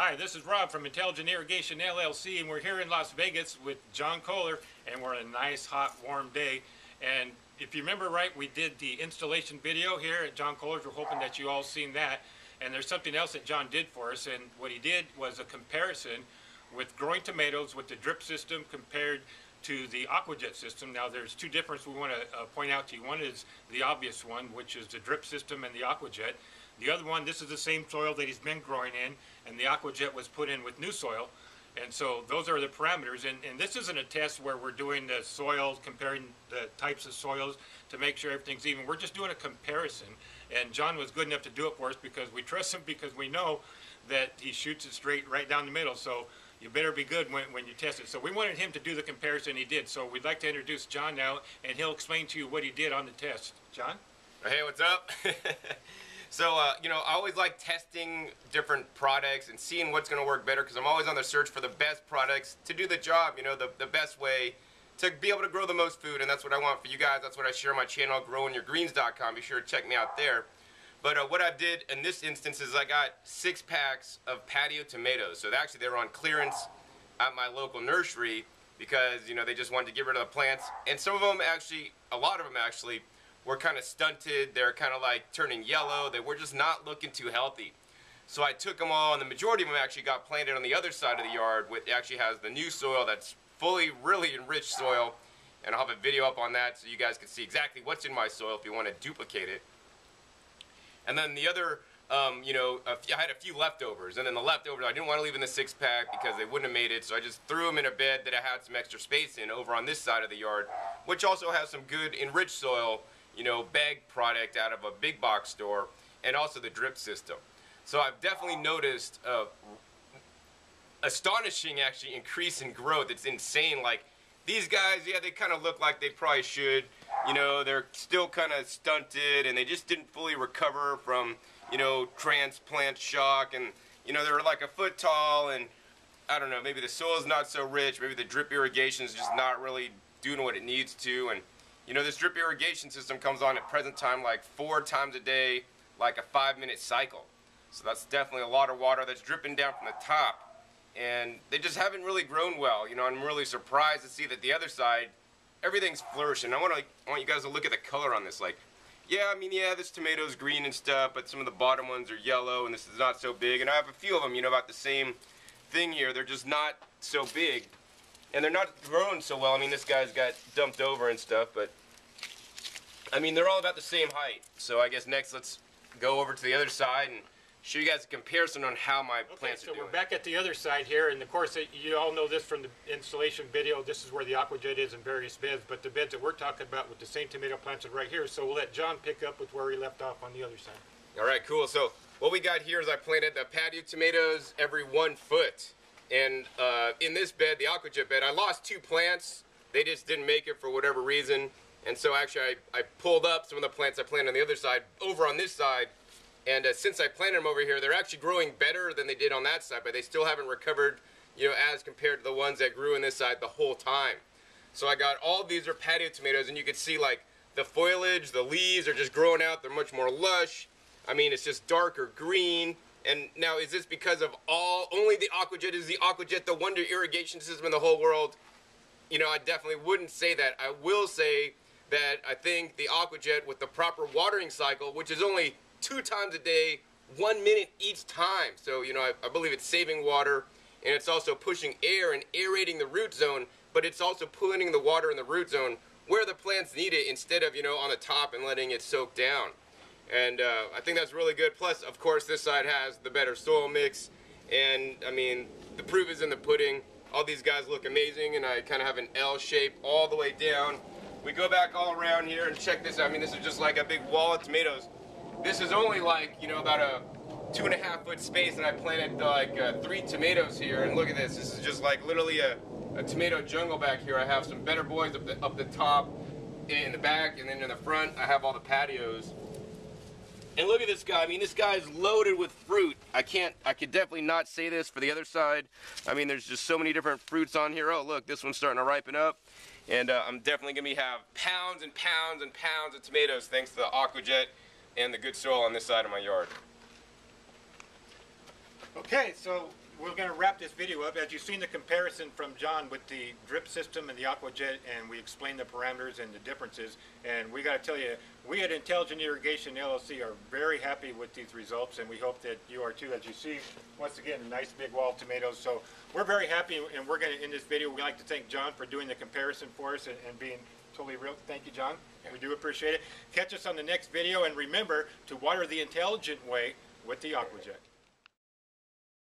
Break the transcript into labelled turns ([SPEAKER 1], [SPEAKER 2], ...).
[SPEAKER 1] Hi, this is Rob from Intelligent Irrigation LLC, and we're here in Las Vegas with John Kohler, and we're on a nice, hot, warm day. And if you remember right, we did the installation video here at John Kohler's. We're hoping that you all seen that. And there's something else that John did for us, and what he did was a comparison with growing tomatoes with the drip system compared to the Aquajet system. Now there's two differences we want to point out to you. One is the obvious one, which is the drip system and the Aquajet. The other one, this is the same soil that he's been growing in, and the Aquajet was put in with new soil. And so those are the parameters. And this isn't a test where we're doing the soils, comparing the types of soils to make sure everything's even. We're just doing a comparison. And John was good enough to do it for us because we trust him, because we know that he shoots it straight right down the middle. So you better be good when you test it. So we wanted him to do the comparison. He did. So we'd like to introduce John now, and he'll explain to you what he did on the test. John?
[SPEAKER 2] Hey, what's up? So, you know, I always like testing different products and seeing what's going to work better, because I'm always on the search for the best products to do the job, you know, the best way to be able to grow the most food. And that's what I want for you guys. That's what I share on my channel, growingyourgreens.com. Be sure to check me out there. But what I did in this instance is I got 6 packs of Patio Tomatoes. So actually they were on clearance at my local nursery because, you know, they just wanted to get rid of the plants. And some of them actually, a lot of them actually, were kind of stunted. They're kind of like turning yellow. They were just not looking too healthy. So I took them all, and the majority of them actually got planted on the other side of the yard, which actually has the new soil that's fully, really enriched soil. And I'll have a video up on that so you guys can see exactly what's in my soil if you want to duplicate it. And then the other, you know, I had a few leftovers, and then the leftovers I didn't want to leave in the 6-pack because they wouldn't have made it, so I just threw them in a bed that I had some extra space in over on this side of the yard, which also has some good enriched soil, you know, bag product out of a big box store, and also the drip system. So I've definitely noticed astonishing actually increase in growth. It's insane. Like these guys, yeah, they kind of look like they probably should, you know, they're still kind of stunted, and they just didn't fully recover from, you know, transplant shock, and you know, they were like a foot tall, and I don't know, maybe the soil's not so rich, maybe the drip irrigation is just not really doing what it needs to. And you know, this drip irrigation system comes on at present time like 4 times a day, like a 5-minute cycle. So that's definitely a lot of water that's dripping down from the top. And they just haven't really grown well. You know, I'm really surprised to see that the other side, everything's flourishing. I want you guys to look at the color on this. Like, yeah, I mean, yeah, this tomato's green and stuff, but some of the bottom ones are yellow, and this is not so big. And I have a few of them, you know, about the same thing here. They're just not so big. And they're not growing so well. I mean, this guy's got dumped over and stuff, but I mean, they're all about the same height. So I guess next let's go over to the other side and show you guys a comparison on how my plants are doing.
[SPEAKER 1] So we're back at the other side here, and of course you all know this from the installation video. This is where the Aquajet is in various beds, but the beds that we're talking about with the same tomato plants are right here. So we'll let John pick up with where he left off on the other side.
[SPEAKER 2] All right, cool. So what we got here is I planted the Patio Tomatoes every 1 foot. And in this bed, the Aquajet bed, I lost 2 plants. They just didn't make it for whatever reason. And so actually I pulled up some of the plants I planted on the other side over on this side. And since I planted them over here, they're actually growing better than they did on that side, but they still haven't recovered, you know, as compared to the ones that grew in this side the whole time. So I got all these are Patio Tomatoes, and you can see like the foliage, the leaves are just growing out. They're much more lush. I mean, it's just darker green. And now, is this because of only the Aquajet? Is the Aquajet the wonder irrigation system in the whole world? You know, I definitely wouldn't say that. I will say that I think the Aquajet with the proper watering cycle, which is only 2 times a day, 1 minute each time. So, you know, I believe it's saving water, and it's also pushing air and aerating the root zone, but it's also putting the water in the root zone where the plants need it instead of, you know, on the top and letting it soak down. And I think that's really good. Plus, of course, this side has the better soil mix. And, I mean, the proof is in the pudding. All these guys look amazing, and I kind of have an L shape all the way down. We go back all around here and check this out. I mean, this is just like a big wall of tomatoes. This is only like, you know, about a 2.5 foot space, and I planted like 3 tomatoes here. And look at this. This is just like literally a tomato jungle back here. I have some better boys up the top, in the back, and then in the front, I have all the patios. And look at this guy. I mean, this guy's loaded with fruit. I could definitely not say this for the other side. I mean, there's just so many different fruits on here. Oh, look, this one's starting to ripen up. And I'm definitely going to have pounds and pounds and pounds of tomatoes thanks to the Aquajet and the good soil on this side of my yard.
[SPEAKER 1] Okay, so we're going to wrap this video up. As you've seen the comparison from John with the drip system and the Aquajet, and we explained the parameters and the differences. And we got to tell you, we at Intelligent Irrigation LLC are very happy with these results, and we hope that you are too. As you see, once again, a nice big wall of tomatoes. So we're very happy, and we're going to, in this video, we'd like to thank John for doing the comparison for us and being totally real. Thank you, John. We do appreciate it. Catch us on the next video, and remember to water the intelligent way with the Aquajet.